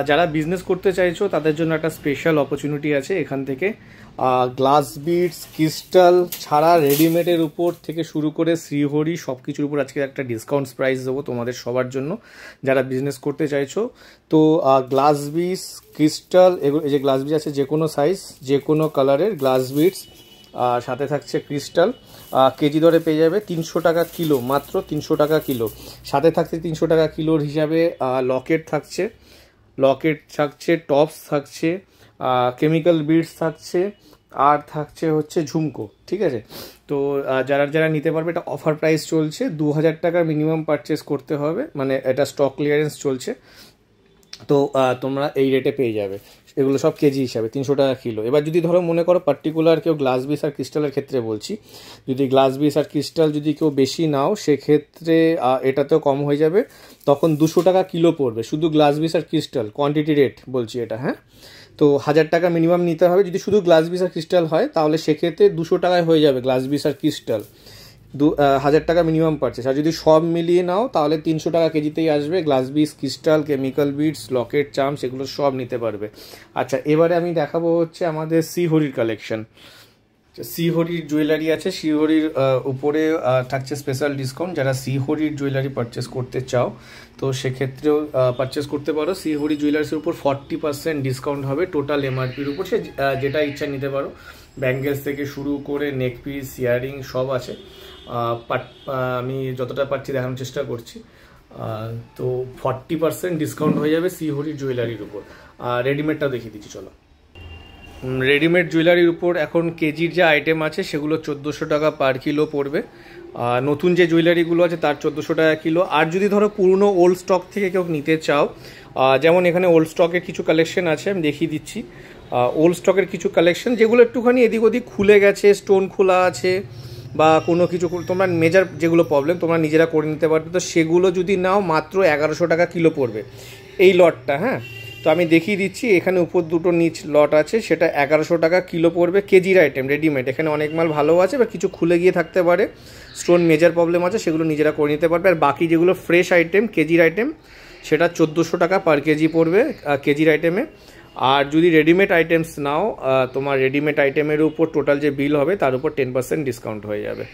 যারা বিজনেস করতে চাইছো তাদের জন্য একটা স্পেশাল অপরচুনিটি আছে এখান থেকে। গ্লাস বিডস ক্রিস্টাল ছাড়া রেডিমেডের উপর থেকে শুরু করে শ্রীহরি সব কিছুর উপর আজকে একটা ডিসকাউন্টস প্রাইস দেবো তোমাদের সবার জন্য যারা বিজনেস করতে চাইছো। তো গ্লাস বিডস ক্রিস্টাল এগুলো, এই যে গ্লাস বিডস আছে যে কোনো সাইজ যে কোনো কালারের গ্লাস বিডস, সাথে থাকছে ক্রিস্টাল, কেজি দরে পেয়ে যাবে 300 টাকা কিলো, মাত্র 300 টাকা কিলো। সাথে থাকছে 300 টাকা কিলোর হিসাবে লকেট থাকছে, টপস থাকছে, কেমিক্যাল বিডস থাকছে, আর থাকছে হচ্ছে ঝুমকো। ঠিক আছে, তো যারা নিতে পারবে, এটা অফার প্রাইস চলছে, 2000 টাকার মিনিমাম পারচেস করতে হবে, মানে এটা স্টক ক্লিয়ারেন্স চলছে। তো তোমরা এই রেটে পেয়ে যাবে, এগুলো সব কেজি হিসাবে 300 টাকা কিলো। এবার যদি ধরো মনে করো পার্টিকুলার কেউ গ্লাস বিস আর ক্রিস্টালের ক্ষেত্রে বলছি, যদি গ্লাস বিস আর ক্রিস্টাল যদি কেউ বেশি নাও সেক্ষেত্রে এটাতেও কম হয়ে যাবে, তখন 200 টাকা কিলো পড়বে শুধু গ্লাস বিস আর ক্রিস্টাল, কোয়ান্টিটি রেট বলছি এটা। হ্যাঁ, তো 1000 টাকা মিনিমাম নিতে হবে যদি শুধু গ্লাস বিস আর ক্রিস্টাল হয়, তাহলে সেক্ষেত্রে 200 টাকায় হয়ে যাবে গ্লাস বিস আর ক্রিস্টাল, 1000 টাকা মিনিমাম পারচেস। আর যদি সব মিলিয়ে নাও তাহলে 300 টাকা কেজিতেই আসবে, গ্লাস বিস crystal chemical beads Locket charms এগুলো সব নিতে পারবে। আচ্ছা, এবারে আমি দেখাবো হচ্ছে আমাদের শ্রীহরির কালেকশন। শ্রীহরির জুয়েলারি আছে, শ্রীহরির উপরে থাকছে স্পেশাল ডিসকাউন্ট। যারা শ্রীহরির জুয়েলারি পারচেস করতে চাও তো সেক্ষেত্রেও পারচেস করতে পারো। শ্রীহরি জুয়েলার্সের উপর 40% ডিসকাউন্ট হবে টোটাল এমআরপির উপর, সে যেটা ইচ্ছা নিতে পারো, ব্যাঙ্গেলস থেকে শুরু করে নেক পিস ইয়ারিং সব আছে। আমি যতটা পারছি দেখানোর চেষ্টা করছি। তো 40% ডিসকাউন্ট হয়ে যাবে শ্রীহরির জুয়েলারির উপর। রেডিমেডটা দেখিয়ে দিচ্ছি চলো। রেডিমেড জুয়েলারির উপর এখন কেজির যে আইটেম আছে সেগুলো 1400 টাকা পার কিলো পড়বে। নতুন যে জুয়েলারিগুলো আছে তার 1400 টাকা কিলো। আর যদি ধরো পুরনো ওল্ড স্টক থেকে কেউ নিতে চাও, যেমন এখানে ওল্ড স্টকের কিছু কালেকশন আছে, আমি দেখিয়ে দিচ্ছি। ওল্ড স্টকের কিছু কালেকশন যেগুলো একটুখানি এদিক ওদিক খুলে গেছে, স্টোন খোলা আছে বা কোনো কিছু, তোমরা মেজার যেগুলো প্রবলেম তোমরা নিজেরা করে নিতে পারবে, তো সেগুলো যদি নাও মাত্র 1100 টাকা কিলো পড়বে এই লটটা। হ্যাঁ, তো আমি দেখিয়ে দিচ্ছি, এখানে উপর দুটো নিচ লট আছে, সেটা 1100 টাকা কিলো পড়বে কেজির আইটেম রেডিমেড। এখানে অনেক মাল ভালো আছে, বা কিছু খুলে গিয়ে থাকতে পারে, স্টোন মেজার প্রবলেম আছে, সেগুলো নিজেরা করে নিতে পারবে। আর বাকি যেগুলো ফ্রেশ আইটেম কেজির আইটেম সেটা 1400 টাকা পার কেজি পড়বে কেজির আইটেমে। আর যদি রেডিমেড আইটেমস নাও, তোমার রেডিমেড আইটেমের উপর টোটাল যে বিল হবে তার উপর 10% ডিসকাউন্ট হয়ে যাবে।